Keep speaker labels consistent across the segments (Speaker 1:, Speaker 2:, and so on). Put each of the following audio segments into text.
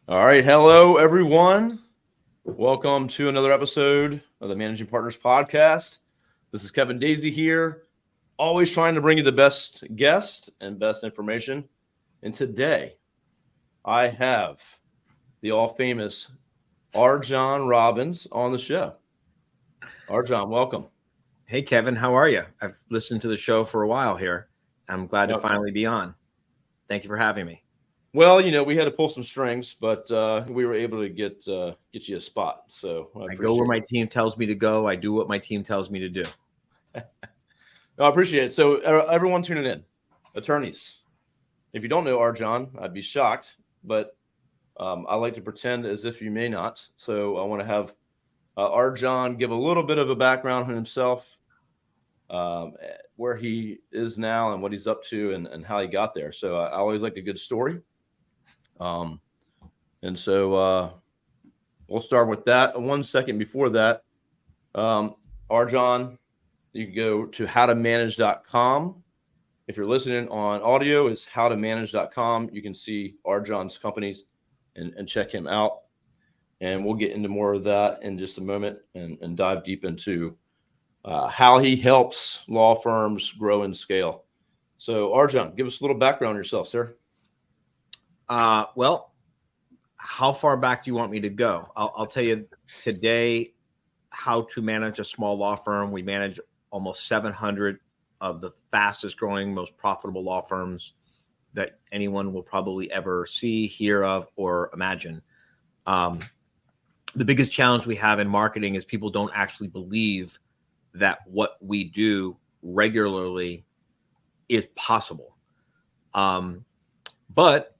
Speaker 1: All right. Hello, everyone. Welcome to another episode of the Managing Partners Podcast. This is Kevin Daisey here, always trying to bring you the best guest and best information. And today, I have the all-famous RJon Robins on the show. RJon, welcome.
Speaker 2: Hey, Kevin, how are you? I've listened to the show for a while here. I'm glad to
Speaker 1: Yep.
Speaker 2: finally be on. Thank you for having me.
Speaker 1: Well, we had to pull some strings, but we were able to get you a spot. So
Speaker 2: I go where my team tells me to go. I do what my team tells me to do.
Speaker 1: No, I appreciate it. So everyone tuning in, attorneys, if you don't know RJon, I'd be shocked, but I like to pretend as if you may not. So I want to have RJon give a little bit of a background on himself, where he is now and what he's up to and how he got there. So I always like a good story. And so we'll start with that. 1 second before that, RJon, you can go to howtomanage.com. If you're listening on audio, it's howtomanage.com. You can see RJon's companies and check him out. And we'll get into more of that in just a moment and dive deep into how he helps law firms grow and scale. So RJon, give us a little background on yourself, sir.
Speaker 2: Well, how far back do you want me to go? I'll tell you today how to manage a small law firm. We manage almost 700 of the fastest growing, most profitable law firms that anyone will probably ever see, hear of, or imagine. The biggest challenge we have in marketing is people don't actually believe that what we do regularly is possible. But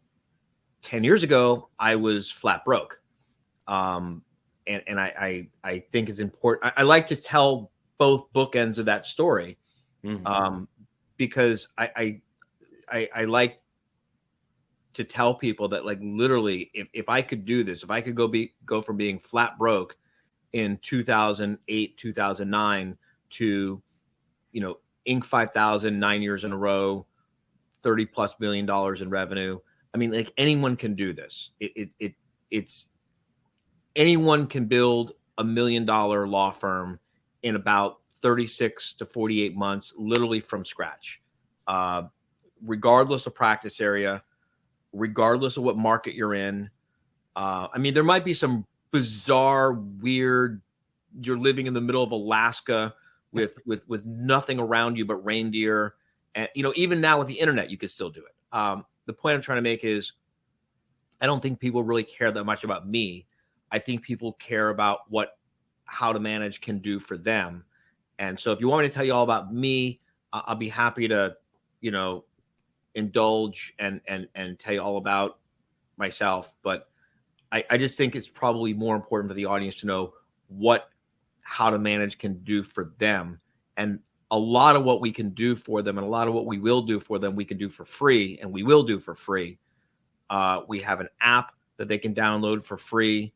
Speaker 2: 10 years ago, I was flat broke. And I think it's important. I like to tell both bookends of that story, because I like to tell people that, like, literally, if I could do this, if I could go from being flat broke in 2008, 2009 to, Inc. 5000, 9 years in a row, $30+ billion in revenue. I mean, like, anyone can do this. It's anyone can build $1 million law firm in about 36 to 48 months, literally from scratch, regardless of practice area, regardless of what market you're in. I mean, there might be some bizarre, weird, you're living in the middle of Alaska with nothing around you but reindeer. And, even now with the internet, you could still do it. The point I'm trying to make is I don't think people really care that much about me. I think people care about what How to Manage can do for them. And so if you want me to tell you all about me, I'll be happy to, indulge and tell you all about myself. But I just think it's probably more important for the audience to know what How to Manage can do for them. And a lot of what we can do for them and a lot of what we will do for them, we can do for free, and we will do for free. We have an app that they can download for free.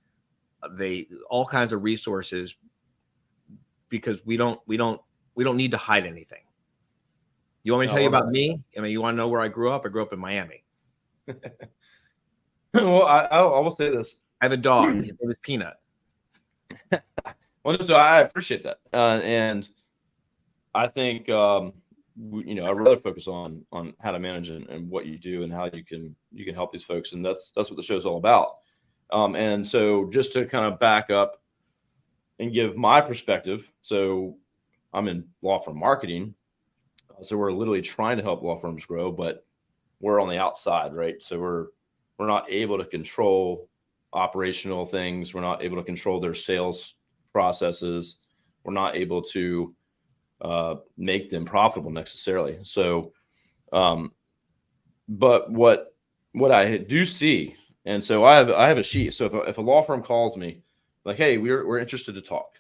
Speaker 2: All kinds of resources, because we don't need to hide anything. You want me to tell you about me? I mean, you want to know where I grew up? I grew up in Miami.
Speaker 1: Well, I will say this.
Speaker 2: I have a dog. His name is Peanut.
Speaker 1: Well, so I appreciate that. And I think, I'd rather focus on how to manage and what you do and how you can help these folks. And that's what the show's all about. And so just to kind of back up and give my perspective. So I'm in law firm marketing. So we're literally trying to help law firms grow, but we're on the outside, right? So we're not able to control operational things. We're not able to control their sales processes. We're not able to make them profitable necessarily. So, but what I do see, and so I have a sheet. So if a law firm calls me, like, hey, we're interested to talk,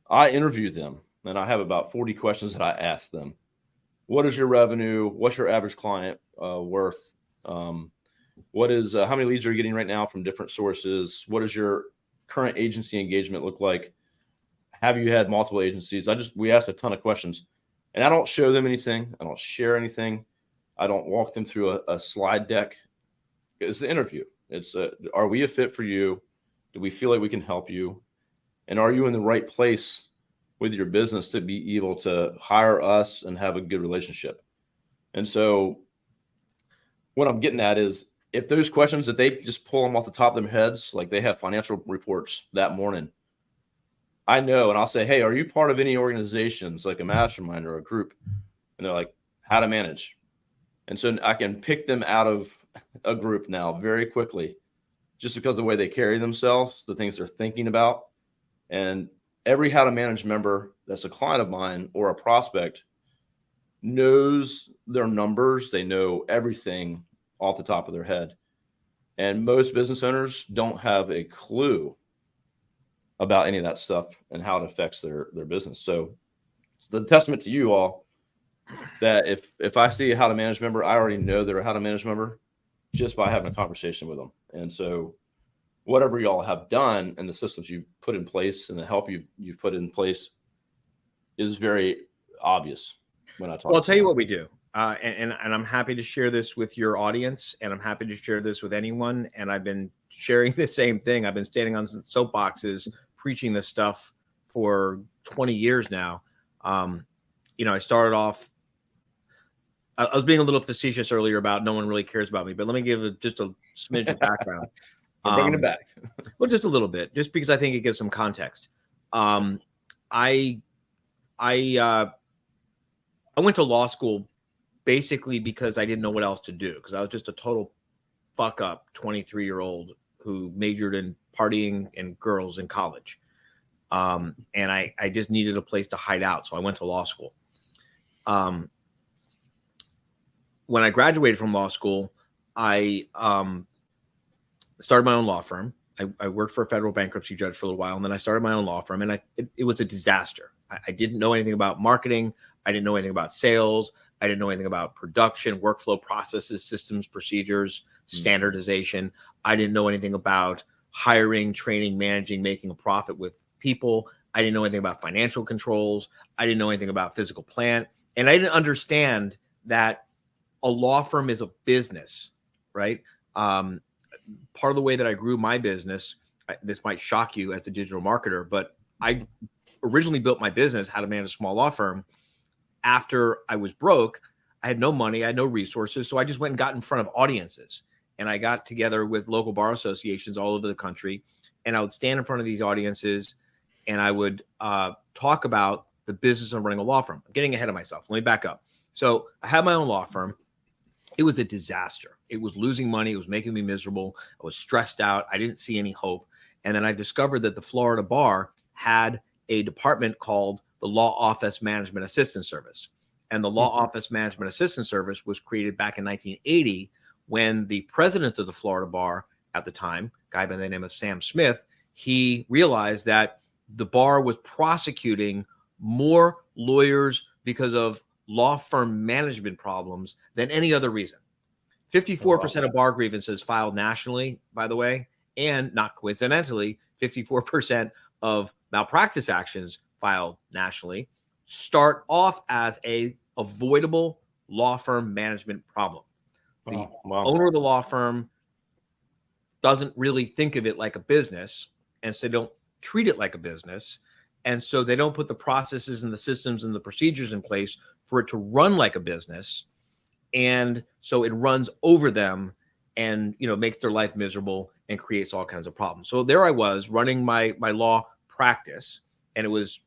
Speaker 1: I interview them, and I have about 40 questions that I ask them. What is your revenue? What's your average client worth? What is how many leads are you getting right now from different sources? What does your current agency engagement look like? Have you had multiple agencies? We asked a ton of questions, and I don't show them anything. I don't share anything. I don't walk them through a slide deck. It's an interview. It's are we a fit for you? Do we feel like we can help you? And are you in the right place with your business to be able to hire us and have a good relationship? And so what I'm getting at is if those questions that they just pull them off the top of their heads, like they have financial reports that morning, I know, and I'll say, hey, are you part of any organizations like a mastermind or a group? And they're like, how to manage. And so I can pick them out of a group now very quickly, just because of the way they carry themselves, the things they're thinking about. And every how to manage member that's a client of mine or a prospect knows their numbers. They know everything off the top of their head. And most business owners don't have a clue about any of that stuff and how it affects their business. So the testament to you all that if I see a how to manage member, I already know they're a how to manage member just by having a conversation with them. And so whatever y'all have done and the systems you've put in place and the help you've put in place is very obvious when I talk.
Speaker 2: Well, I'll tell you what we do. And I'm happy to share this with your audience, and I'm happy to share this with anyone. And I've been sharing the same thing. I've been standing on some soapboxes preaching this stuff for 20 years now. I started off, I was being a little facetious earlier about no one really cares about me, but let me give just a smidge of background.
Speaker 1: I'm bringing it back.
Speaker 2: Well, just a little bit, just because I think it gives some context. I went to law school basically because I didn't know what else to do, because I was just a total fuck up 23-year-old who majored in partying and girls in college. And I just needed a place to hide out. So I went to law school. When I graduated from law school, I started my own law firm. I worked for a federal bankruptcy judge for a little while, and then I started my own law firm, and it was a disaster. I didn't know anything about marketing. I didn't know anything about sales. I didn't know anything about production, workflow processes, systems, procedures, standardization. I didn't know anything about hiring, training, managing, making a profit with people. I didn't know anything about financial controls. I didn't know anything about physical plant. And I didn't understand that a law firm is a business, right? Part of the way that I grew my business, this might shock you as a digital marketer, but I originally built my business, how to manage a small law firm, after I was broke. I had no money, I had no resources. So I just went and got in front of audiences, and I got together with local bar associations all over the country. And I would stand in front of these audiences and I would talk about the business of running a law firm. I'm getting ahead of myself. Let me back up. So I had my own law firm. It was a disaster. It was losing money. It was making me miserable. I was stressed out. I didn't see any hope. And then I discovered that the Florida bar had a department called the Law Office Management Assistance Service. And the Law Office Management Assistance Service was created back in 1980 when the president of the Florida bar at the time, a guy by the name of Sam Smith, he realized that the bar was prosecuting more lawyers because of law firm management problems than any other reason. 54% of bar grievances filed nationally, by the way, and not coincidentally, 54% of malpractice actions filed nationally start off as a avoidable law firm management problem. The owner of the law firm doesn't really think of it like a business, and so don't treat it like a business. And so they don't put the processes and the systems and the procedures in place for it to run like a business. And so it runs over them and, makes their life miserable and creates all kinds of problems. So there I was running my law practice, and it was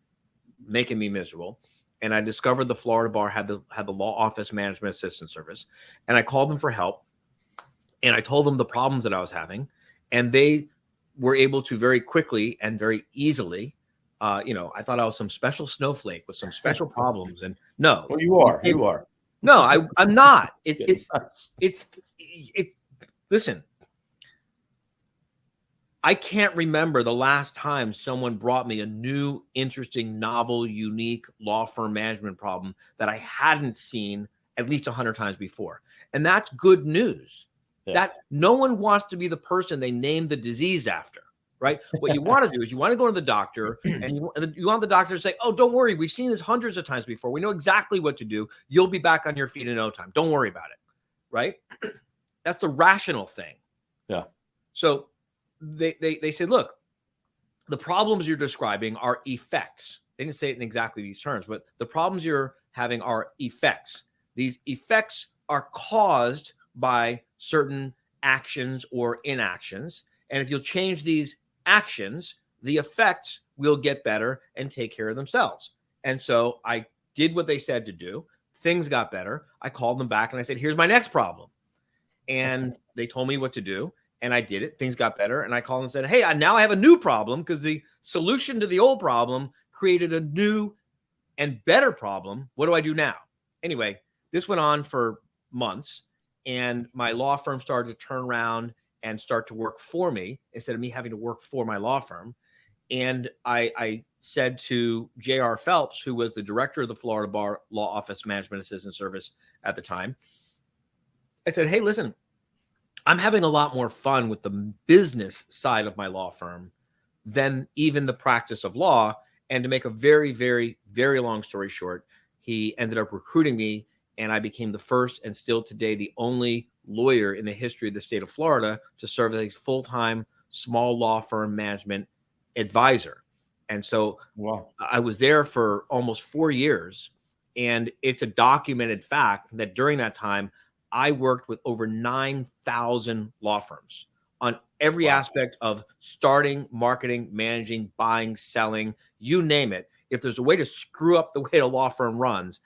Speaker 2: making me miserable. And I discovered the Florida bar had the Law Office Management Assistance Service. And I called them for help. And I told them the problems that I was having. And they were able to very quickly and very easily, I thought I was some special snowflake with some special problems. And no.
Speaker 1: Well, you are.
Speaker 2: No, I'm not. It's listen, I can't remember the last time someone brought me a new, interesting, novel, unique law firm management problem that I hadn't seen at least 100 times before. And that's good news. Yeah. That no one wants to be the person they named the disease after, right? What you want to do is you want to go to the doctor and you want the doctor to say, oh, don't worry. We've seen this hundreds of times before. We know exactly what to do. You'll be back on your feet in no time. Don't worry about it, right? That's the rational thing.
Speaker 1: Yeah.
Speaker 2: So they said, look, the problems you're describing are effects. They didn't say it in exactly these terms, but the problems you're having are effects. These effects are caused by certain actions or inactions. And if you'll change these actions, the effects will get better and take care of themselves. And so I did what they said to do. Things got better. I called them back and I said, here's my next problem. And they told me what to do. And I did it. Things got better. And I called and said, hey, now I have a new problem because the solution to the old problem created a new and better problem. What do I do now? Anyway, this went on for months. And my law firm started to turn around and start to work for me instead of me having to work for my law firm. And I said to J.R. Phelps, who was the director of the Florida Bar Law Office Management Assistant Service at the time, I said, hey, listen, I'm having a lot more fun with the business side of my law firm than even the practice of law. And to make a very, very, very long story short, he ended up recruiting me, and I became the first and still today the only lawyer in the history of the state of Florida to serve as a full-time small law firm management advisor. And so I was there for almost 4 years. And it's a documented fact that during that time, I worked with over 9,000 law firms on every aspect of starting, marketing, managing, buying, selling, you name it. If there's a way to screw up the way a law firm runs,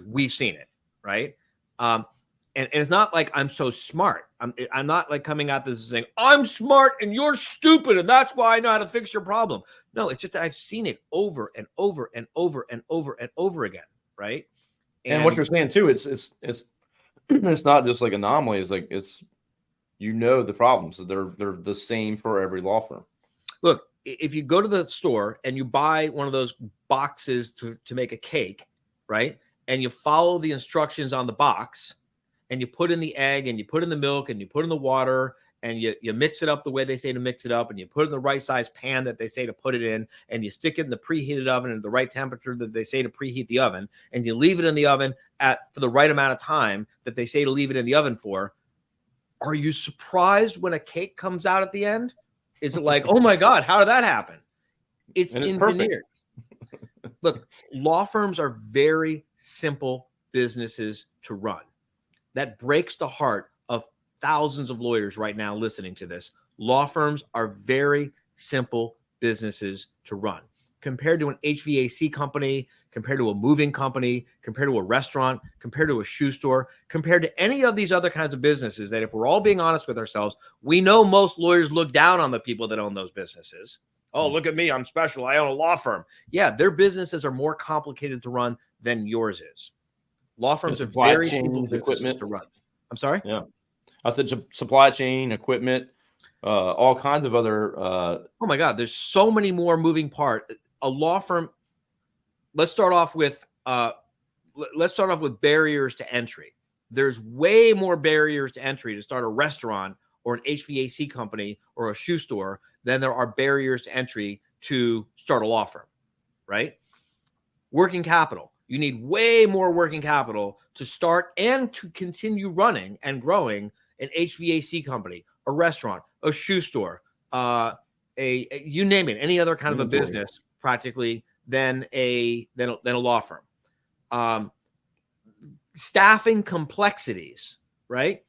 Speaker 2: we've seen it, right? And it's not like I'm so smart. I'm not like coming at this and saying, I'm smart and you're stupid and that's why I know how to fix your problem. No, it's just that I've seen it over and over and over and over and over again, right?
Speaker 1: And what you're saying too, it's it's not just like anomalies. Like the problems. They're the same for every law firm.
Speaker 2: Look, if you go to the store and you buy one of those boxes to make a cake, right? And you follow the instructions on the box and you put in the egg and you put in the milk and you put in the water and you mix it up the way they say to mix it up and you put it in the right size pan that they say to put it in and you stick it in the preheated oven at the right temperature that they say to preheat the oven and you leave it in the oven for the right amount of time that they say to leave it in the oven for. Are you surprised when a cake comes out at the end? Is it like, oh my God, how did that happen? It's engineered. Look, law firms are very simple businesses to run. That breaks the heart of thousands of lawyers right now listening to this. Law firms are very simple businesses to run. Compared to an HVAC company, compared to a moving company, compared to a restaurant, compared to a shoe store, compared to any of these other kinds of businesses that, if we're all being honest with ourselves, we know most lawyers look down on the people that own those businesses. Oh, look at me, I'm special, I own a law firm. Yeah, their businesses are more complicated to run than yours is. Law firms are very simple businesses to run. I'm sorry?
Speaker 1: Yeah. I said supply chain, equipment, all kinds of other.
Speaker 2: Oh my God, there's so many more moving parts. A law firm. Let's start off with barriers to entry. There's way more barriers to entry to start a restaurant or an HVAC company or a shoe store than there are barriers to entry to start a law firm, right? Working capital. You need way more working capital to start and to continue running and growing an HVAC company, a restaurant, a shoe store, you name it, any other kind of a business practically than a law firm. Staffing complexities, right?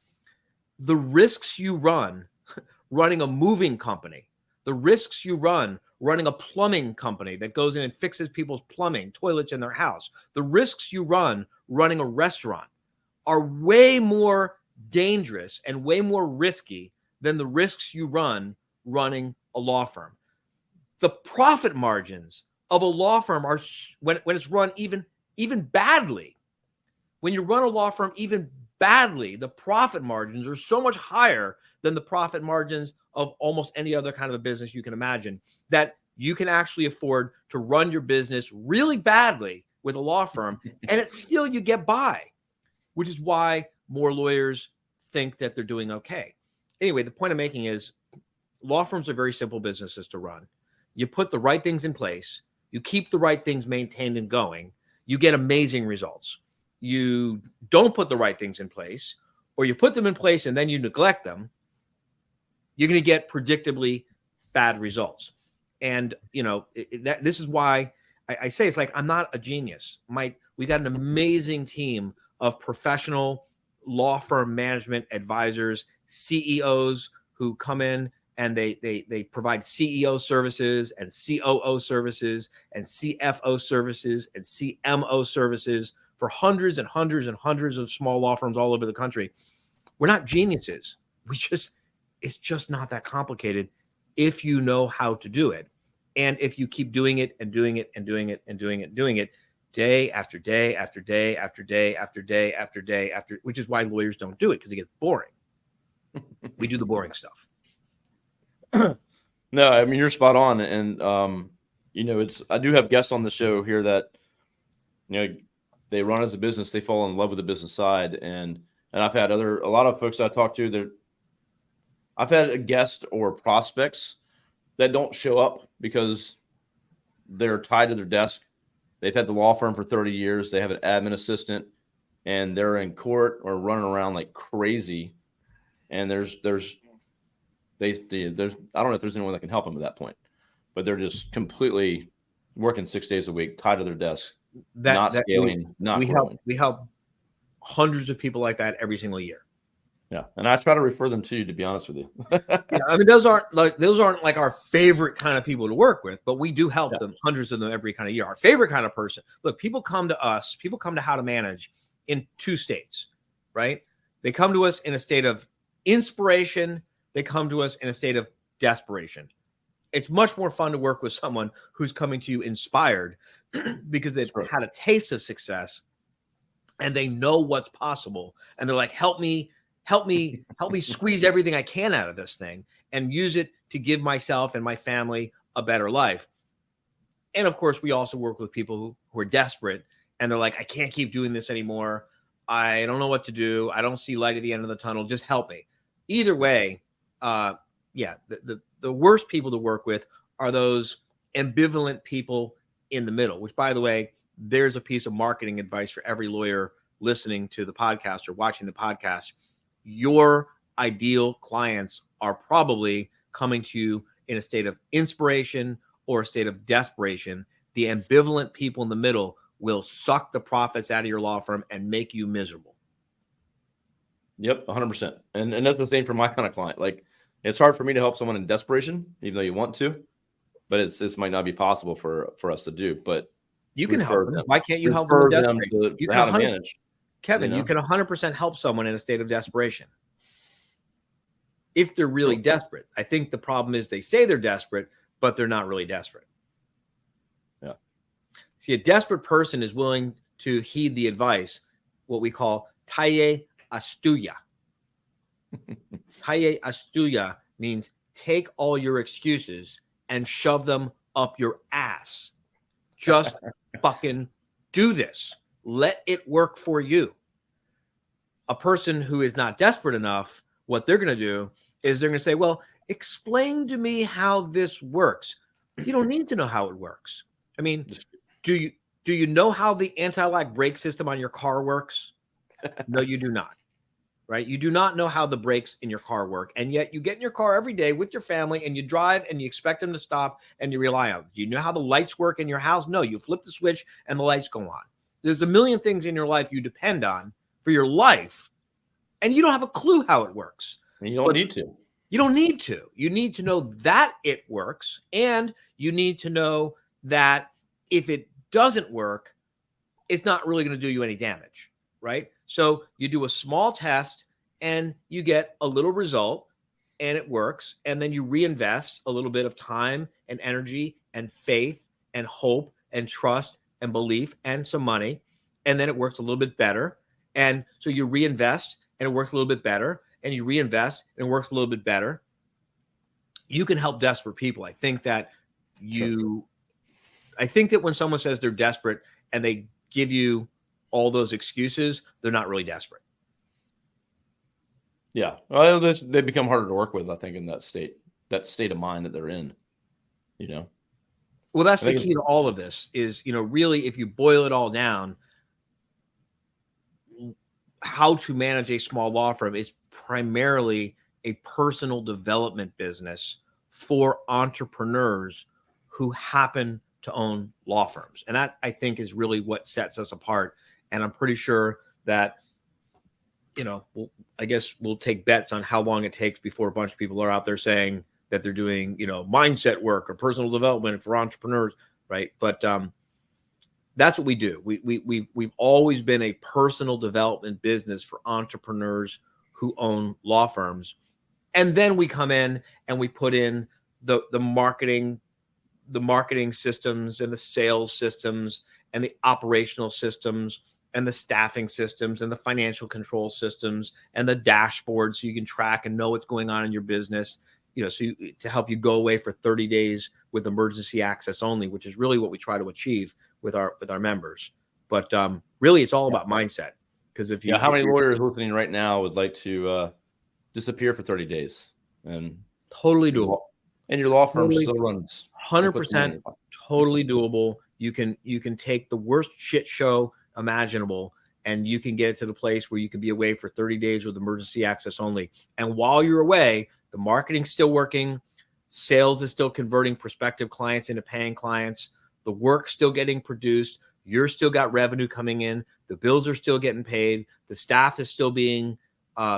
Speaker 2: The risks you run running a moving company, the risks you run running a plumbing company that goes in and fixes people's plumbing, toilets in their house, the risks you run running a restaurant are way more dangerous and way more risky than the risks you run running a law firm. The profit margins of a law firm are, when it's run even badly, when you run a law firm even badly, the profit margins are so much higher than the profit margins of almost any other kind of a business you can imagine, that you can actually afford to run your business really badly with a law firm and it's still you get by, which is why more lawyers think that they're doing okay. Anyway, the point I'm making is law firms are very simple businesses to run. You put the right things in place, you keep the right things maintained and going, you get amazing results. You don't put the right things in place, or you put them in place and then you neglect them, you're going to get predictably bad results. And, this is why I say it's like, I'm not a genius. We got an amazing team of professional law firm management advisors, CEOs who come in and they provide CEO services and COO services and CFO services and CMO services for hundreds and hundreds and hundreds of small law firms all over the country. We're not geniuses. It's just not that complicated if you know how to do it. And if you keep doing it and doing it and doing it and doing it and doing it day after day after day after day after day after day after, which is why lawyers don't do it, because it gets boring. We do the boring stuff.
Speaker 1: No, I mean, you're spot on. And, I do have guests on the show here that, they run as a business, they fall in love with the business side. And I've had a lot of folks I talk to, I've had a guest or prospects that don't show up because they're tied to their desk. They've had the law firm for 30 years. They have an admin assistant, and they're in court or running around like crazy. And I don't know if there's anyone that can help them at that point, but they're just completely working 6 days a week, tied to their desk, not scaling, not growing.
Speaker 2: We help hundreds of people like that every single year.
Speaker 1: Yeah, and I try to refer them to you, to be honest with you.
Speaker 2: Yeah, I mean, those aren't like our favorite kind of people to work with, but we do help them, hundreds of them every kind of year. Our favorite kind of person. Look, people come to us, people come to How to Manage in two states, right? They come to us in a state of inspiration. They come to us in a state of desperation. It's much more fun to work with someone who's coming to you inspired because they've had a taste of success and they know what's possible. And they're like, help me squeeze everything I can out of this thing and use it to give myself and my family a better life. And of course, we also work with people who are desperate and they're like, I can't keep doing this anymore. I don't know what to do. I don't see light at the end of the tunnel. Just help me. Either way, the worst people to work with are those ambivalent people in the middle, which, by the way, there's a piece of marketing advice for every lawyer listening to the podcast or watching the podcast. Your ideal clients are probably coming to you in a state of inspiration or a state of desperation. The ambivalent people in the middle will suck the profits out of your law firm and make you miserable.
Speaker 1: Yep, 100%. And that's the same for my kind of client. Like, it's hard for me to help someone in desperation, even though you want to, but this might not be possible for us to do. But
Speaker 2: you can help them. Why can't you help them in desperation?
Speaker 1: You how to manage.
Speaker 2: Kevin, you can 100% help someone in a state of desperation if they're really desperate. I think the problem is they say they're desperate, but they're not really desperate.
Speaker 1: Yeah.
Speaker 2: See, a desperate person is willing to heed the advice, what we call talle astuya. Talle astuya means take all your excuses and shove them up your ass. Just fucking do this. Let it work for you. A person who is not desperate enough, what they're going to do is they're going to say, well, explain to me how this works. You don't need to know how it works. I mean, do you know how the anti-lock brake system on your car works? No, you do not. Right? You do not know how the brakes in your car work. And yet you get in your car every day with your family and you drive and you expect them to stop and you rely on them. Do you know how the lights work in your house? No, you flip the switch and the lights go on. There's a million things in your life you depend on for your life, and you don't have a clue how it works.
Speaker 1: And you don't need to.
Speaker 2: You don't need to. You need to know that it works, and you need to know that if it doesn't work, it's not really going to do you any damage, right? So you do a small test, and you get a little result, and it works, and then you reinvest a little bit of time and energy and faith and hope and trust and belief and some money, and then it works a little bit better. And so you reinvest and it works a little bit better, and you reinvest and it works a little bit better. You can help desperate people. I think that when someone says they're desperate and they give you all those excuses, they're not really desperate.
Speaker 1: Yeah. Well, they become harder to work with, I think, in that state of mind that they're in,
Speaker 2: Well, that's the key to all of this is, really, if you boil it all down, how to manage a small law firm is primarily a personal development business for entrepreneurs who happen to own law firms. And that, I think, is really what sets us apart. And I'm pretty sure that, I guess we'll take bets on how long it takes before a bunch of people are out there saying that they're doing, mindset work or personal development for entrepreneurs, right? But that's what we do. We've always been a personal development business for entrepreneurs who own law firms. And then we come in and we put in the marketing systems and the sales systems and the operational systems and the staffing systems and the financial control systems and the dashboard so you can track and know what's going on in your business, to help you go away for 30 days with emergency access only, which is really what we try to achieve with our members. But really, it's all about mindset. Because
Speaker 1: how many lawyers listening right now would like to disappear for 30 days? And
Speaker 2: totally doable.
Speaker 1: And your law firm still runs.
Speaker 2: 100% totally doable. You can take the worst shit show imaginable and you can get it to the place where you can be away for 30 days with emergency access only. And while you're away, the marketing's still working, sales is still converting prospective clients into paying clients, the work's still getting produced, you're still got revenue coming in, the bills are still getting paid, the staff is still being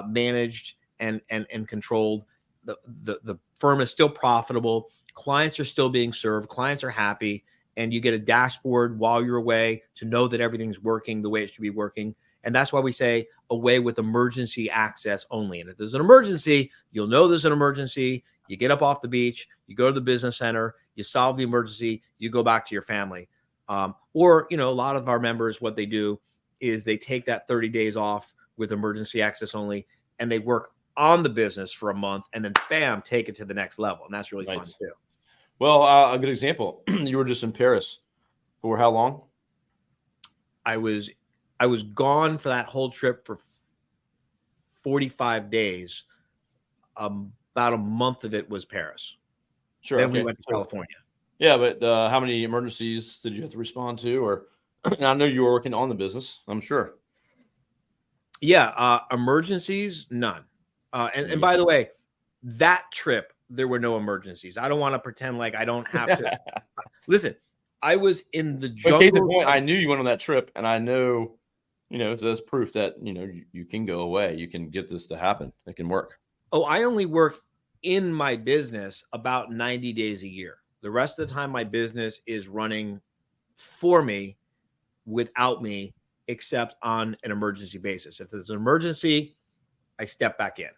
Speaker 2: managed and controlled, the firm is still profitable, clients are still being served, clients are happy, and you get a dashboard while you're away to know that everything's working the way it should be working. And that's why we say away with emergency access only. And if there's an emergency, you'll know there's an emergency. You get up off the beach, you go to the business center, you solve the emergency, you go back to your family. Or, a lot of our members, what they do is they take that 30 days off with emergency access only, and they work on the business for a month, and then bam, take it to the next level. And that's really fun too.
Speaker 1: Well, a good example. You were just in Paris for how long?
Speaker 2: I was gone for that whole trip for 45 days. About a month of it was Paris.
Speaker 1: Sure.
Speaker 2: Then we went to California.
Speaker 1: Yeah, but how many emergencies did you have to respond to? Or I know you were working on the business, I'm sure.
Speaker 2: Yeah, emergencies, none. And by the way, that trip, there were no emergencies. I don't want to pretend like I don't have to. Listen, I was in the jungle.
Speaker 1: Case in point, I knew you went on that trip, and I know, that's proof that, you can go away. You can get this to happen. It can work.
Speaker 2: Oh, I only work in my business about 90 days a year. The rest of the time, my business is running for me without me, except on an emergency basis. If there's an emergency, I step back in.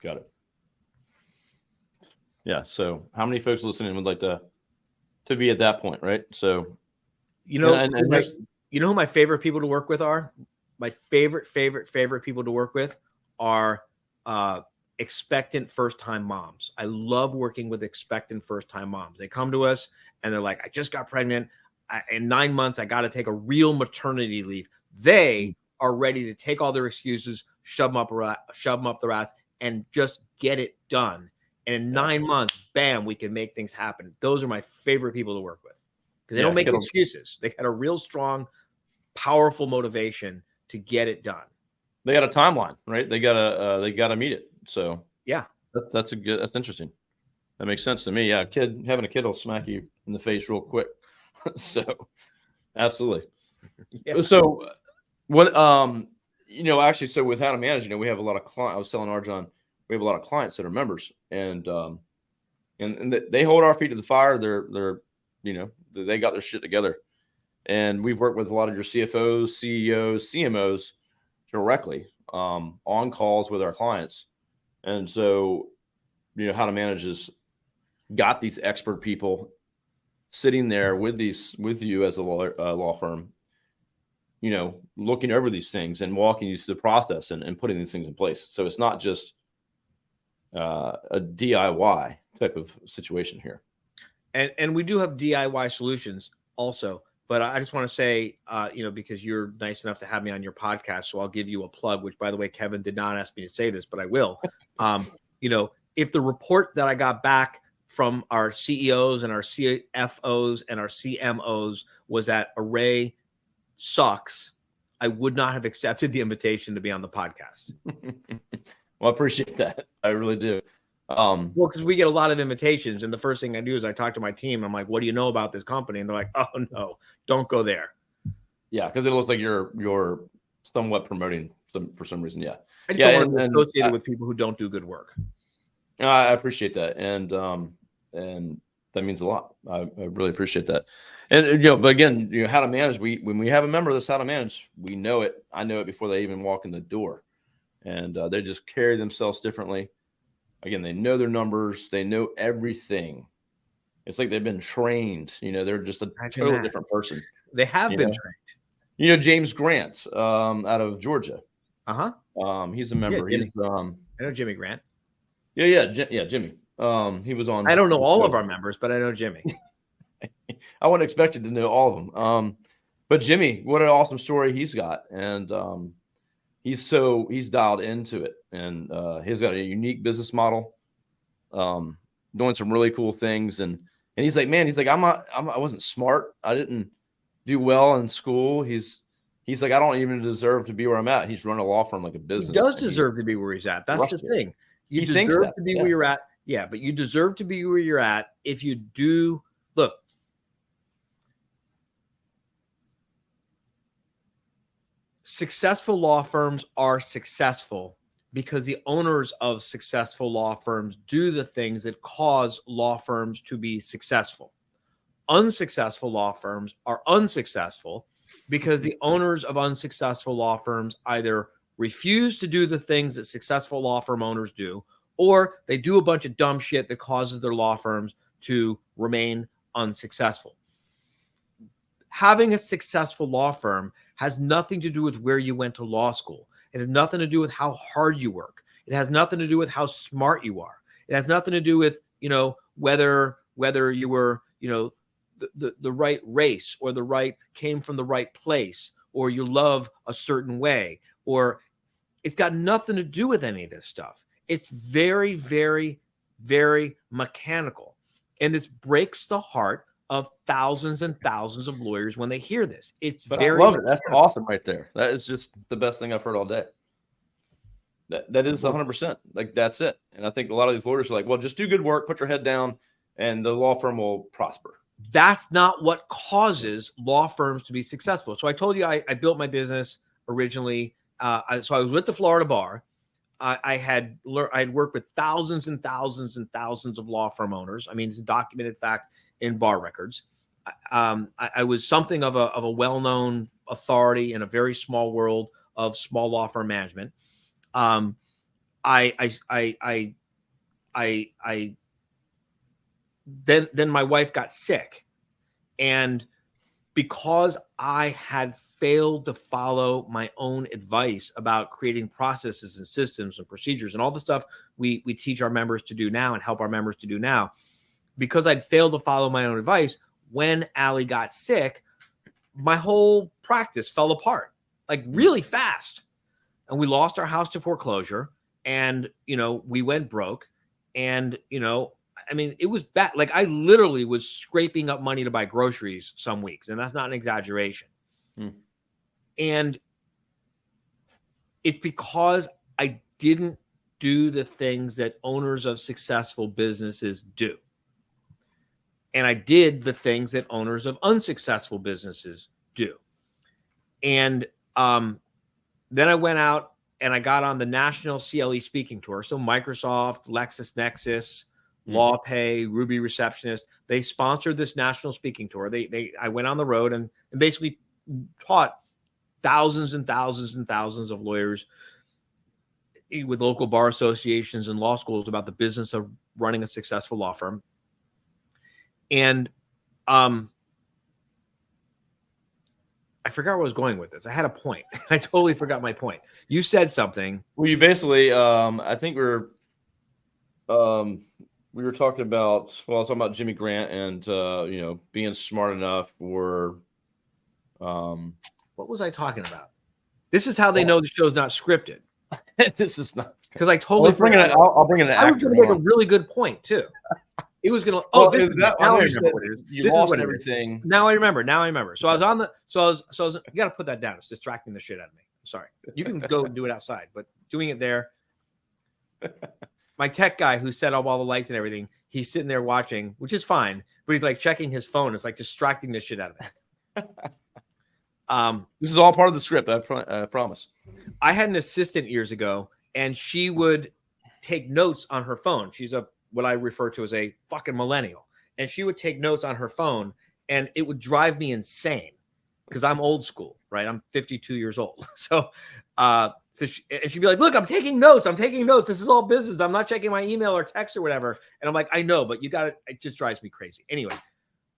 Speaker 1: Got it. Yeah. So how many folks listening would like to be at that point, right? So,
Speaker 2: who my favorite people to work with are? My favorite people to work with are expectant first-time moms. I love working with expectant first-time moms. They come to us and they're like, I just got pregnant. In 9 months, I got to take a real maternity leave. They are ready to take all their excuses, shove them up their ass, and just get it done. And in 9 months, bam, we can make things happen. Those are my favorite people to work with because they don't make excuses. They got a real strong, powerful motivation to get it done.
Speaker 1: They got a timeline, right? They gotta meet it. So
Speaker 2: yeah,
Speaker 1: that's interesting. That makes sense to me. Yeah, having a kid will smack you in the face real quick. So absolutely. Yeah. So what actually, so with how to manage, we have a lot of clients. I was telling RJon, we have a lot of clients that are members, and they hold our feet to the fire. They're they got their shit together, and we've worked with a lot of your CFOs, CEOs, CMOs directly on calls with our clients, and so how to manage is got these expert people sitting there with you as a law firm, looking over these things and walking you through the process and putting these things in place. So it's not just a DIY type of situation here.
Speaker 2: And we do have DIY solutions also, but I just want to say, because you're nice enough to have me on your podcast, so I'll give you a plug, which by the way, Kevin did not ask me to say this, but I will. If the report that I got back from our CEOs and our CFOs and our CMOs was that Array sucks, I would not have accepted the invitation to be on the podcast.
Speaker 1: Well, I appreciate that. I really do.
Speaker 2: Well, because we get a lot of invitations, and the first thing I do is I talk to my team. I'm like, "What do you know about this company?" And they're like, "Oh no, don't go there."
Speaker 1: Yeah, because it looks like you're somewhat promoting for some reason. Yeah,
Speaker 2: I just
Speaker 1: yeah,
Speaker 2: don't want to be associated with people who don't do good work.
Speaker 1: I appreciate that, and that means a lot. I really appreciate that. And but again, how to manage. When we have a member that's how to manage, we know it. I know it before they even walk in the door, and they just carry themselves differently. Again, they know their numbers. They know everything. It's like they've been trained. They're just a totally different person.
Speaker 2: They have been
Speaker 1: trained. James Grant, out of Georgia. He's a member.
Speaker 2: Yeah,
Speaker 1: he's
Speaker 2: I know Jimmy Grant.
Speaker 1: Yeah, Jimmy. He was on.
Speaker 2: I don't know all of our members, but I know Jimmy.
Speaker 1: I wouldn't expect you to know all of them. But Jimmy, what an awesome story he's got, and he's dialed into it, and he's got a unique business model, doing some really cool things, and he's like, man, I wasn't smart, I didn't do well in school. He's like, I don't even deserve to be where I'm at. He's running a law firm like a business.
Speaker 2: He does deserve to be where he's at. That's the thing. You deserve to be where you're at. Yeah, but you deserve to be where you're at if you do. Look, successful law firms are successful because the owners of successful law firms do the things that cause law firms to be successful. Unsuccessful law firms are unsuccessful because the owners of unsuccessful law firms either refuse to do the things that successful law firm owners do, or they do a bunch of dumb shit that causes their law firms to remain unsuccessful. Having a successful law firm has nothing to do with where you went to law school. It has nothing to do with how hard you work. It has nothing to do with how smart you are. It has nothing to do with, whether you were, the right race, or came from the right place, or you love a certain way, or it's got nothing to do with any of this stuff. It's very, very, very mechanical. And this breaks the heart of thousands and thousands of lawyers when they hear this. I
Speaker 1: love it. That's awesome right there. That is just the best thing I've heard all day. That is 100%. Like, that's it. And I think a lot of these lawyers are like, well, just do good work, put your head down, and the law firm will prosper.
Speaker 2: That's not what causes law firms to be successful. So I told you I built my business originally. So I was with the Florida Bar. I had worked with thousands and thousands and thousands of law firm owners. I mean, it's a documented fact in bar records. I was something of a well-known authority in a very small world of small law firm management. Then my wife got sick, and because I had failed to follow my own advice about creating processes and systems and procedures and all the stuff we teach our members to do now and help our members to do now, because I'd failed to follow my own advice, when Allie got sick, my whole practice fell apart, like really fast. And we lost our house to foreclosure, and, we went broke, and, I mean, it was bad. Like, I literally was scraping up money to buy groceries some weeks, and that's not an exaggeration. And it's because I didn't do the things that owners of successful businesses do. And I did the things that owners of unsuccessful businesses do. And then I went out and I got on the national CLE speaking tour. So Microsoft, LexisNexis, LawPay, Ruby Receptionist, they sponsored this national speaking tour. I went on the road and basically taught thousands and thousands and thousands of lawyers with local bar associations and law schools about the business of running a successful law firm. And I forgot where I was going with this. I had a point. I totally forgot my point. You said something.
Speaker 1: Well, you basically, I think we were talking about, I was talking about Jimmy Grant and, being smart enough for.
Speaker 2: What was I talking about? This is how they know the show's not scripted.
Speaker 1: This is not,
Speaker 2: because I totally forgot.
Speaker 1: I'll bring in an actor.
Speaker 2: I was going to make a really good point too. It was going to. Oh, this is that. Now I remember what it is.
Speaker 1: You lost everything.
Speaker 2: Now I remember. So I was on the. So I was. You got to put that down. It's distracting the shit out of me. I'm sorry. You can go and do it outside, but doing it there. My tech guy who set up all the lights and everything, he's sitting there watching, which is fine, but he's like checking his phone. It's like distracting the shit out of him.
Speaker 1: This is all part of the script. I promise.
Speaker 2: I had an assistant years ago, and she would take notes on her phone. She's what I refer to as a fucking millennial. And she would take notes on her phone, and it would drive me insane because I'm old school, right? I'm 52 years old. So she'd be like, look, I'm taking notes. This is all business. I'm not checking my email or text or whatever. And I'm like, I know, but it just drives me crazy. Anyway.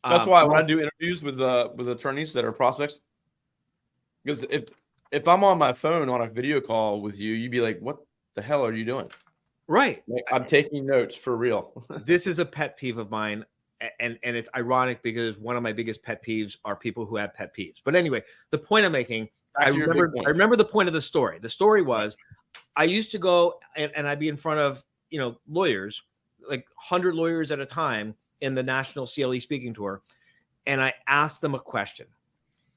Speaker 1: That's why when I do interviews with attorneys that are prospects, because if I'm on my phone on a video call with you, you'd be like, what the hell are you doing?
Speaker 2: Right.
Speaker 1: Like, I'm taking notes for real.
Speaker 2: This is a pet peeve of mine. And it's ironic because one of my biggest pet peeves are people who have pet peeves. But anyway, the point I'm making, I remember the point of the story. The story was I used to go and I'd be in front of, lawyers, like 100 lawyers at a time in the national CLE speaking tour. And I asked them a question.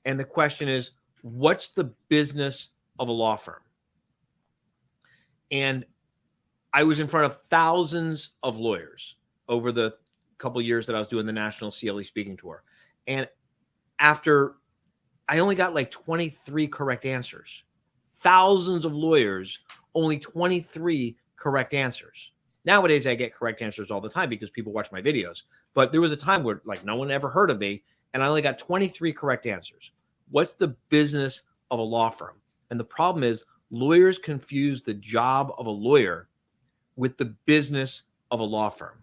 Speaker 2: And the question is, what's the business of a law firm? And I was in front of thousands of lawyers over the couple of years that I was doing the national CLE speaking tour. And after I only got like 23 correct answers, thousands of lawyers, only 23 correct answers. Nowadays, I get correct answers all the time because people watch my videos. But there was a time where like no one ever heard of me, and I only got 23 correct answers. What's the business of a law firm? And the problem is lawyers confuse the job of a lawyer with the business of a law firm.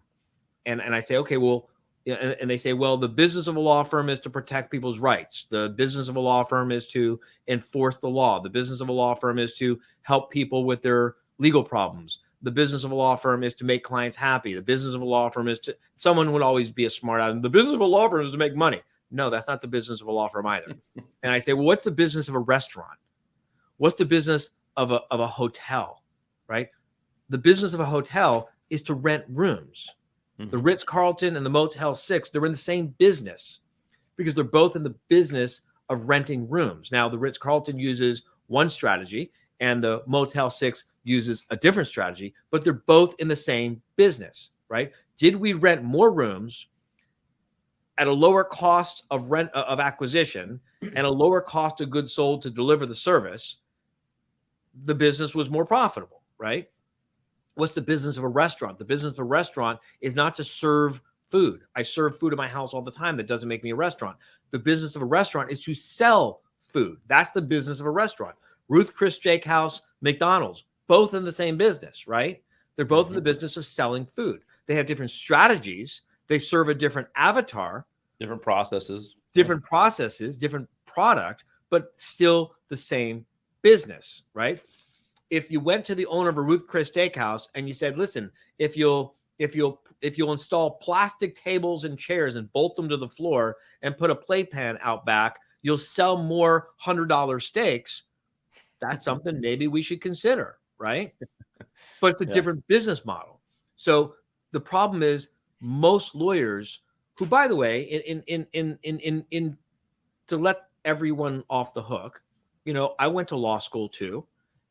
Speaker 2: And I say, okay, well, and they say, well, the business of a law firm is to protect people's rights. The business of a law firm is to enforce the law. The business of a law firm is to help people with their legal problems. The business of a law firm is to make clients happy. The business of a law firm is to, someone would always be a smart ass. The business of a law firm is to make money. No, that's not the business of a law firm either. And I say, well, what's the business of a restaurant? What's the business of a hotel, right? The business of a hotel is to rent rooms. The Ritz-Carlton and the Motel 6, they're in the same business because they're both in the business of renting rooms. Now, the Ritz-Carlton uses one strategy and the Motel 6 uses a different strategy, but they're both in the same business, right? Did we rent more rooms at a lower cost of rent of acquisition and a lower cost of goods sold to deliver the service? The business was more profitable, right? What's the business of a restaurant? The business of a restaurant is not to serve food. I serve food in my house all the time. That doesn't make me a restaurant. The business of a restaurant is to sell food. That's the business of a restaurant. Ruth Chris Steakhouse, McDonald's, both in the same business, right? They're both in the business of selling food. They have different strategies. They serve a different avatar.
Speaker 1: Different processes.
Speaker 2: Different product, but still the same business, right? If you went to the owner of a Ruth Chris Steakhouse and you said, listen, if you'll install plastic tables and chairs and bolt them to the floor and put a playpen out back, you'll sell more $100 steaks. That's something maybe we should consider, right? But it's a different business model. So the problem is most lawyers who, by the way, in to let everyone off the hook, I went to law school too.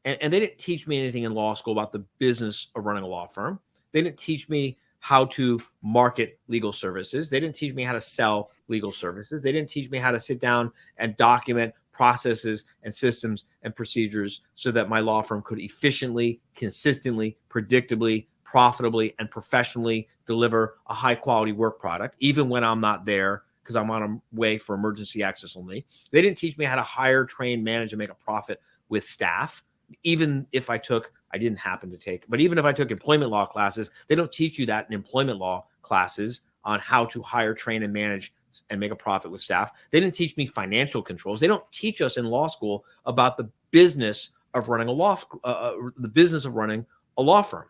Speaker 2: And they didn't teach me anything in law school about the business of running a law firm. They didn't teach me how to market legal services. They didn't teach me how to sell legal services. They didn't teach me how to sit down and document processes and systems and procedures so that my law firm could efficiently, consistently, predictably, profitably, and professionally deliver a high quality work product, even when I'm not there because I'm on a way for emergency access only. They didn't teach me how to hire, train, manage, and make a profit with staff. Even if I didn't happen to take, but even if I took employment law classes, they don't teach you that in employment law classes on how to hire, train, and manage and make a profit with staff. They didn't teach me financial controls. They don't teach us in law school about the business of running the business of running a law firm.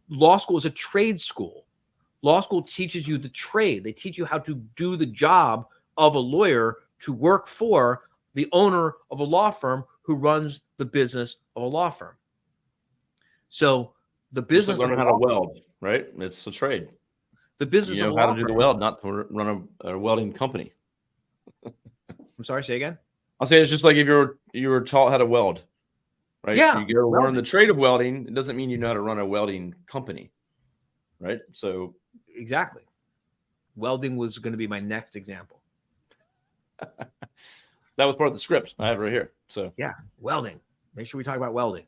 Speaker 2: Law school is a trade school. Law school teaches you the trade. They teach you how to do the job of a lawyer to work for the owner of a law firm who runs the business of a law firm. So the business
Speaker 1: learning how to weld, right? It's a trade.
Speaker 2: The business of
Speaker 1: how to do the weld, not to run a welding company.
Speaker 2: I'm sorry, say again.
Speaker 1: I'll say it's just like if you were taught how to weld, right?
Speaker 2: Yeah,
Speaker 1: You go learn
Speaker 2: welding.
Speaker 1: the trade of welding. It doesn't mean you know how to run a welding company, right? So
Speaker 2: Exactly. Welding was going to be my next example.
Speaker 1: that was part of the script I have right here. So
Speaker 2: Yeah, welding. Make sure we talk about welding.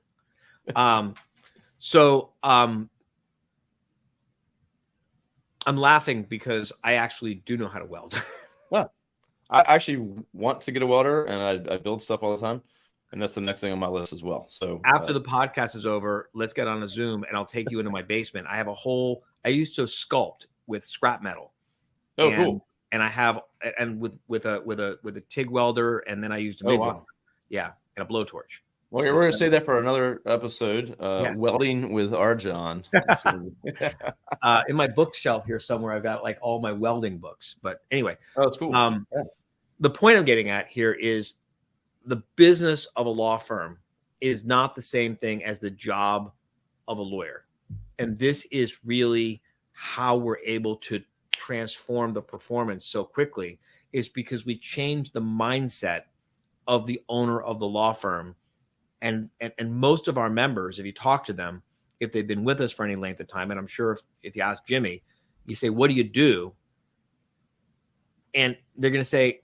Speaker 2: So I'm laughing because I actually do know how to weld.
Speaker 1: yeah, I actually want to get a welder, and I build stuff all the time, and that's the next thing on my list as well. So
Speaker 2: After the podcast is over, let's get on a Zoom and I'll take you into my basement. I have I used to sculpt with scrap metal.
Speaker 1: oh, cool.
Speaker 2: And I have with a TIG welder, and then I used a MIG welder. Yeah, and a blowtorch.
Speaker 1: Well, we're going to say that for another episode.
Speaker 2: Yeah.
Speaker 1: Welding with RJon.
Speaker 2: In my bookshelf here somewhere, I've got like all my welding books. But anyway,
Speaker 1: oh, that's cool. Yeah.
Speaker 2: The point I'm getting at here is the business of a law firm is not the same thing as the job of a lawyer, and this is really how we're able to transform the performance so quickly. Is because we change the mindset of the owner of the law firm. And most of our members, if you talk to them, if they've been with us for any length of time, and I'm sure if you ask Jimmy, you say, what do you do? And they're going to say,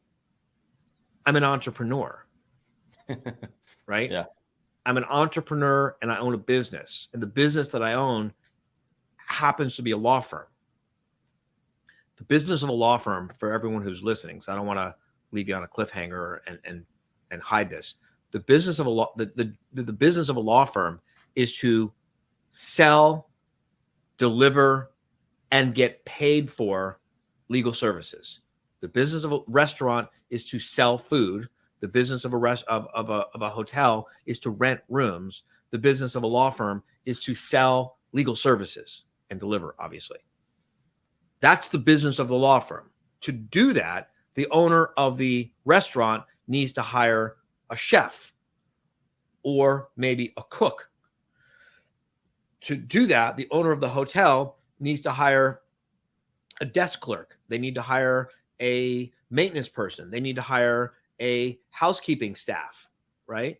Speaker 2: I'm an entrepreneur, right?
Speaker 1: Yeah.
Speaker 2: I'm an entrepreneur and I own a business. And the business that I own happens to be a law firm. The business of a law firm, for everyone who's listening, so I don't want to leave you on a cliffhanger and hide this. The business of the business of a law firm is to sell, deliver, and get paid for legal services. The business of a restaurant is to sell food. The business of a hotel is to rent rooms. The business of a law firm is to sell legal services and deliver, obviously. That's the business of the law firm. To do that, the owner of the restaurant needs to hire a chef or maybe a cook. To do that, the owner of the hotel needs to hire a desk clerk. They need to hire a maintenance person. They need to hire a housekeeping staff, right?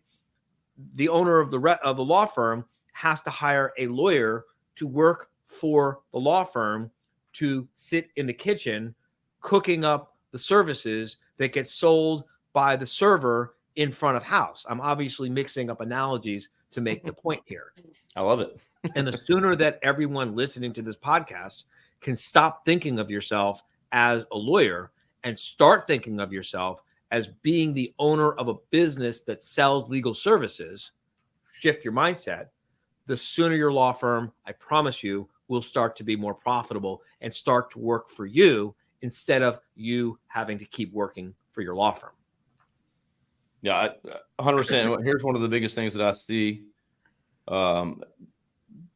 Speaker 2: The owner of the law firm has to hire a lawyer to work for the law firm to sit in the kitchen cooking up the services that get sold by the server in front of house. I'm obviously mixing up analogies to make the point here.
Speaker 1: I love it.
Speaker 2: And the sooner that everyone listening to this podcast can stop thinking of yourself as a lawyer and start thinking of yourself as being the owner of a business that sells legal services, shift your mindset, the sooner your law firm, I promise you, will start to be more profitable and start to work for you instead of you having to keep working for your law firm.
Speaker 1: Yeah, 100%. Here's one of the biggest things that I see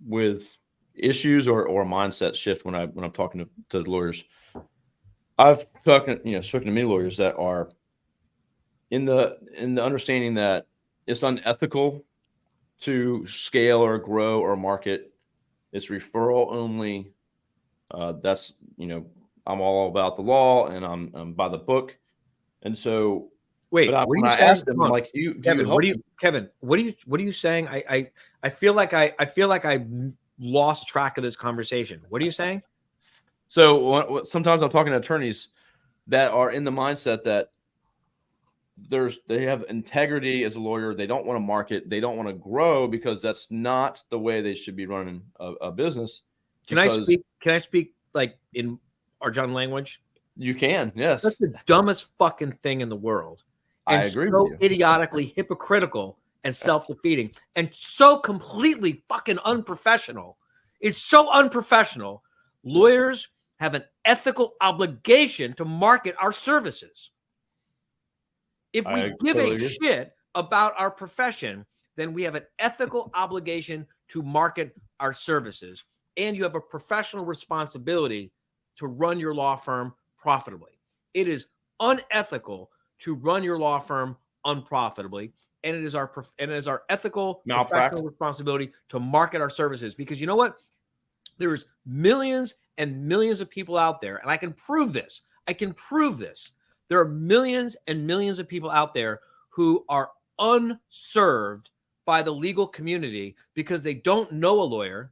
Speaker 1: with issues or mindset shift when I'm talking to lawyers. I've spoken to many lawyers that are in the understanding that it's unethical to scale or grow or market. It's referral only. That's I'm all about the law and I'm by the book. And so
Speaker 2: wait,
Speaker 1: but
Speaker 2: what are you
Speaker 1: I
Speaker 2: saying?
Speaker 1: asked them, like,
Speaker 2: Kevin, what are you saying? I feel like I lost track of this conversation. What are you saying?
Speaker 1: So sometimes I'm talking to attorneys that are in the mindset that they have integrity as a lawyer. They don't want to market. They don't want to grow because that's not the way they should be running a business.
Speaker 2: Can I speak like in RJon language?
Speaker 1: You can, yes.
Speaker 2: That's the dumbest fucking thing in the world. And
Speaker 1: I agree
Speaker 2: so
Speaker 1: with you.
Speaker 2: idiotically hypocritical and self-defeating and so completely fucking unprofessional. It's so unprofessional. Lawyers have an ethical obligation to market our services. If we give a shit about our profession, then we have an ethical obligation to market our services. And you have a professional responsibility to run your law firm profitably. It is unethical to run your law firm unprofitably. And it is our ethical professional responsibility to market our services. Because you know what? There's millions and millions of people out there, and I can prove this. There are millions and millions of people out there who are unserved by the legal community because they don't know a lawyer.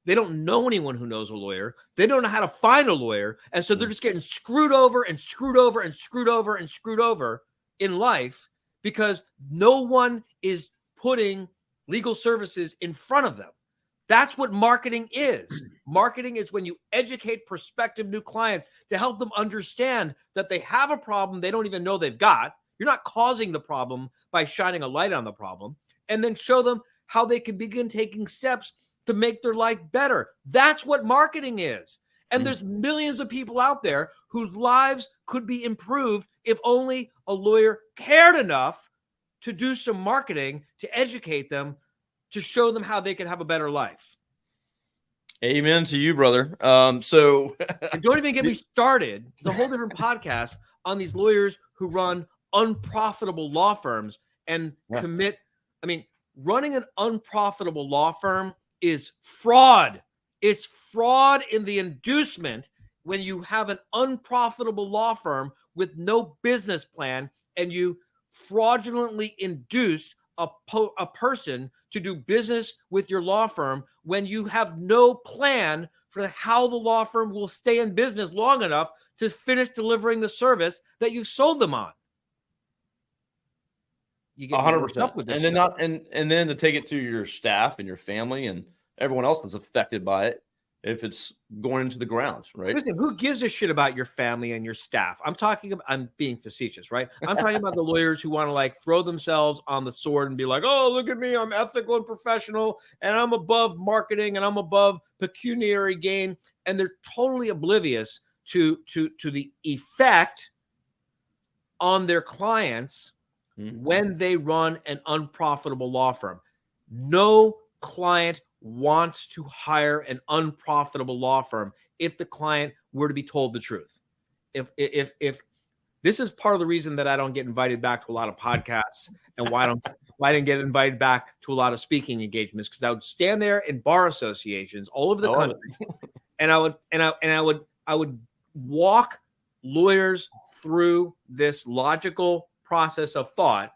Speaker 2: They don't know anyone who knows a lawyer. They don't know how to find a lawyer. And so they're just getting screwed over and screwed over and screwed over and screwed over in life because no one is putting legal services in front of them. That's what marketing is. Marketing is when you educate prospective new clients to help them understand that they have a problem they don't even know they've got. You're not causing the problem by shining a light on the problem, and then show them how they can begin taking steps to make their life better. That's what marketing is. And there's millions of people out there whose lives could be improved if only a lawyer cared enough to do some marketing to educate them, to show them how they can have a better life.
Speaker 1: Amen to you, brother. So
Speaker 2: and don't even get me started. It's a whole different podcast on these lawyers who run unprofitable law firms and commit. I mean, running an unprofitable law firm is fraud. It's fraud in the inducement when you have an unprofitable law firm with no business plan and you fraudulently induce a person to do business with your law firm when you have no plan for how the law firm will stay in business long enough to finish delivering the service that you've sold them on. You get
Speaker 1: 100%.
Speaker 2: with this
Speaker 1: and then and then to take it to your staff and your family and everyone else that's affected by it if it's going into the ground, right?
Speaker 2: Listen, who gives a shit about your family and your staff? I'm being facetious, right? I'm talking about the lawyers who want to like throw themselves on the sword and be like, oh, look at me, I'm ethical and professional, and I'm above marketing and I'm above pecuniary gain. And they're totally oblivious to the effect on their clients when they run an unprofitable law firm. No client wants to hire an unprofitable law firm if the client were to be told the truth. If this is part of the reason that I don't get invited back to a lot of podcasts and why I didn't get invited back to a lot of speaking engagements, because I would stand there in bar associations all over the country and I would walk lawyers through this logical process of thought,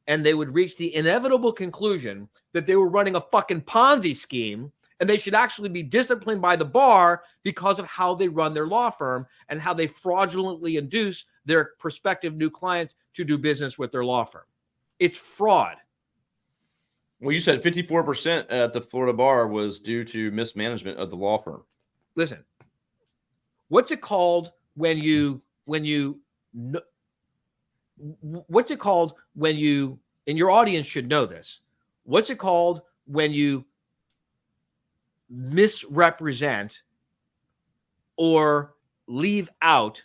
Speaker 2: and they would reach the inevitable conclusion that they were running a fucking Ponzi scheme and they should actually be disciplined by the bar because of how they run their law firm and how they fraudulently induce their prospective new clients to do business with their law firm. It's fraud.
Speaker 1: Well, you said 54% at the Florida bar was due to mismanagement of the law firm.
Speaker 2: Listen, what's it called when you what's it called when you, and your audience should know this, what's it called when you misrepresent or leave out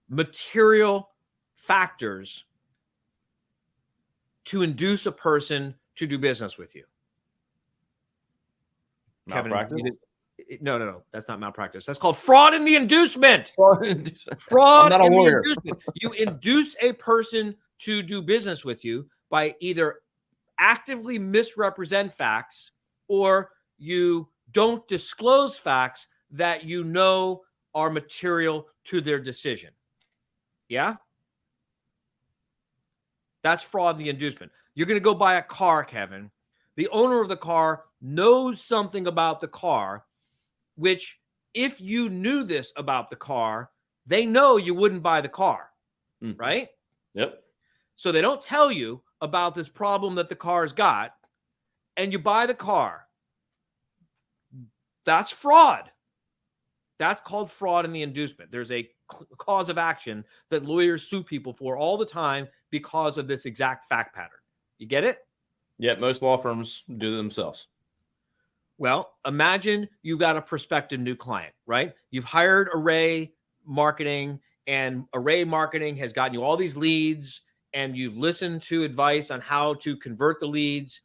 Speaker 2: material factors to induce a person to do business with you?
Speaker 1: Malpractice?
Speaker 2: Kevin, no, that's not malpractice. That's called fraud in the inducement. Fraud in the inducement. You induce a person to do business with you by either actively misrepresent facts or you don't disclose facts that you know are material to their decision. Yeah? That's fraud in the inducement. You're going to go buy a car, Kevin. The owner of the car knows something about the car, which if you knew this about the car, they know you wouldn't buy the car, right?
Speaker 1: Yep.
Speaker 2: So they don't tell you about this problem that the car's got, and you buy the car. That's fraud. That's called fraud in the inducement. There's a cause of action that lawyers sue people for all the time because of this exact fact pattern. You get it?
Speaker 1: Yeah, most law firms do it themselves.
Speaker 2: Well, imagine you've got a prospective new client, right? You've hired Array Marketing, and Array Marketing has gotten you all these leads, and you've listened to advice on how to convert the leads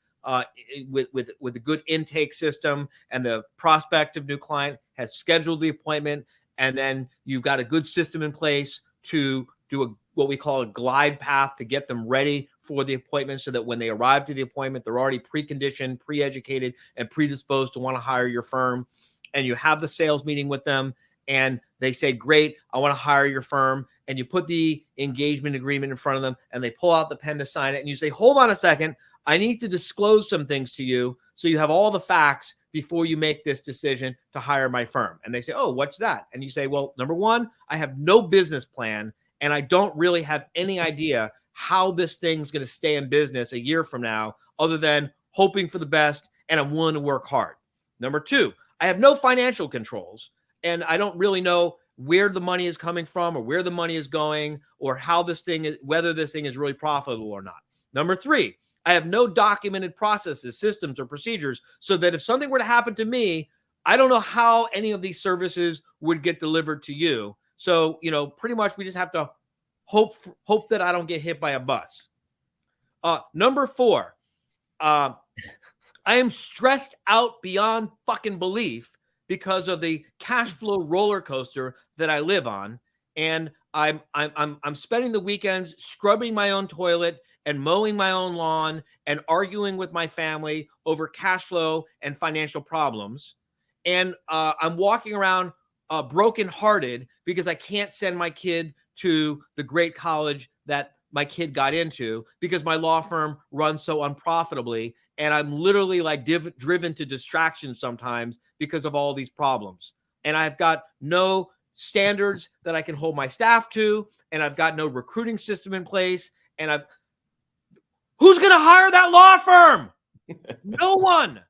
Speaker 2: with a good intake system, and the prospective new client has scheduled the appointment, and then you've got a good system in place to do what we call a glide path to get them ready for the appointment, so that when they arrive to the appointment, they're already preconditioned, pre-educated, and predisposed to want to hire your firm. And you have the sales meeting with them, and they say, great, I want to hire your firm. And you put the engagement agreement in front of them, and they pull out the pen to sign it. And you say, hold on a second, I need to disclose some things to you so you have all the facts before you make this decision to hire my firm. And they say, oh, what's that? And you say, well, number one, I have no business plan, and I don't really have any idea how this thing's going to stay in business a year from now, other than hoping for the best, and I'm willing to work hard. Number two, I have no financial controls, and I don't really know where the money is coming from or where the money is going or how this thing is, whether this thing is really profitable or not. Number three, I have no documented processes, systems, or procedures, so that if something were to happen to me, I don't know how any of these services would get delivered to you. So, pretty much we just have to hope that I don't get hit by a bus. Number four, I am stressed out beyond fucking belief because of the cash flow roller coaster that I live on, and I'm spending the weekends scrubbing my own toilet and mowing my own lawn and arguing with my family over cash flow and financial problems, and I'm walking around brokenhearted because I can't send my kid to the great college that my kid got into because my law firm runs so unprofitably, and I'm literally like driven to distraction sometimes because of all these problems. And I've got no standards that I can hold my staff to, and I've got no recruiting system in place, and who's going to hire that law firm? No one.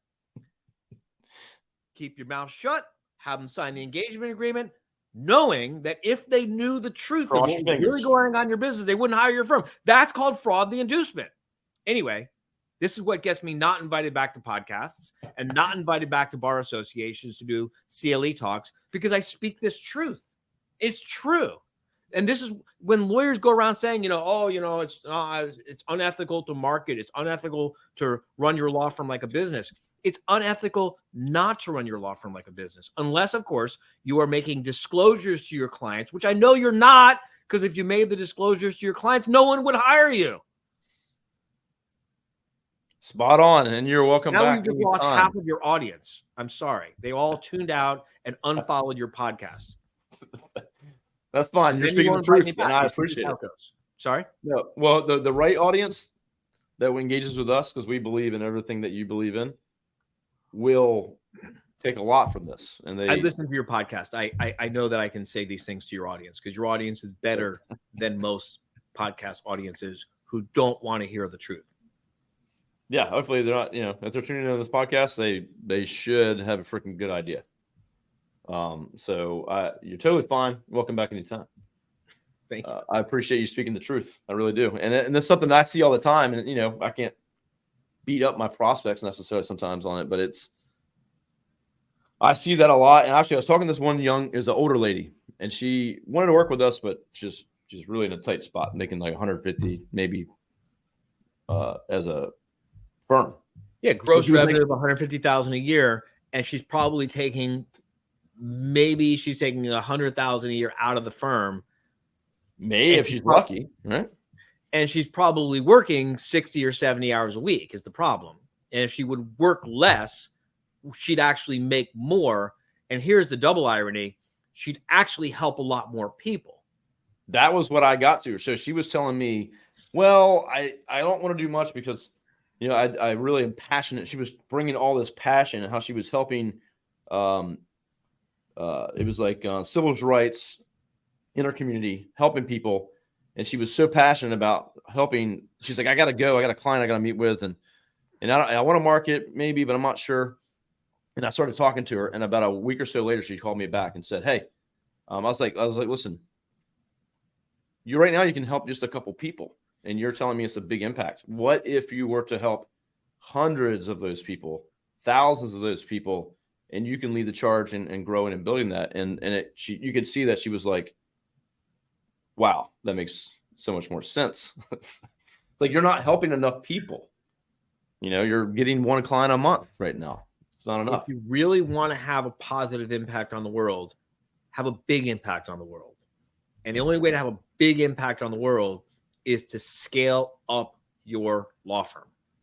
Speaker 2: Keep your mouth shut, have them sign the engagement agreement, knowing that if they knew the truth of what was really going on in your business, they wouldn't hire your firm. That's called fraud, the inducement. Anyway, this is what gets me not invited back to podcasts and not invited back to bar associations to do CLE talks, because I speak this truth. It's true. And this is when lawyers go around saying, it's unethical to market. It's unethical to run your law firm like a business. It's unethical not to run your law firm like a business, unless, of course, you are making disclosures to your clients, which I know you're not, because if you made the disclosures to your clients, no one would hire you.
Speaker 1: Spot on, and you're welcome
Speaker 2: now
Speaker 1: back.
Speaker 2: Now you've lost half of your audience. I'm sorry. They all tuned out and unfollowed your podcast.
Speaker 1: That's fine. You're speaking the truth, and I appreciate it.
Speaker 2: Sorry?
Speaker 1: No, well, the right audience that engages with us, because we believe in everything that you believe in, will take a lot from this. And
Speaker 2: I listen to your podcast. I know that I can say these things to your audience, because your audience is better than most podcast audiences who don't want to hear the truth.
Speaker 1: Yeah, hopefully they're not, if they're tuning in on this podcast, they should have a freaking good idea. So you're totally fine. Welcome back anytime.
Speaker 2: Thank you.
Speaker 1: I appreciate you speaking the truth. I really do. And that's something that I see all the time. And, I can't beat up my prospects necessarily sometimes on it, but I see that a lot. And actually I was talking to this one is an older lady, and she wanted to work with us, but she's really in a tight spot, making like 150, maybe, as a firm.
Speaker 2: Yeah. Gross revenue of 150,000 a year. And she's probably taking 100,000 a year out of the firm.
Speaker 1: If she's lucky, right?
Speaker 2: And she's probably working 60 or 70 hours a week is the problem. And if she would work less, she'd actually make more. And here's the double irony. She'd actually help a lot more people.
Speaker 1: That was what I got to. So she was telling me, well, I don't want to do much because, I really am passionate. She was bringing all this passion and how she was helping. It was like civil rights in our community, helping people. And she was so passionate about helping. She's like, I got to go. I got a client I got to meet with. And I want to market maybe, but I'm not sure. And I started talking to her. And about a week or so later, she called me back and said, hey, I was like, listen, right now you can help just a couple people. And you're telling me it's a big impact. What if you were to help hundreds of those people, thousands of those people, and you can lead the charge and growing and building that? And you could see that she was like, wow, that makes so much more sense. It's like, you're not helping enough people. You're getting one client a month right now. It's not enough.
Speaker 2: If you really want to have a positive impact on the world, have a big impact on the world. And the only way to have a big impact on the world is to scale up your law firm.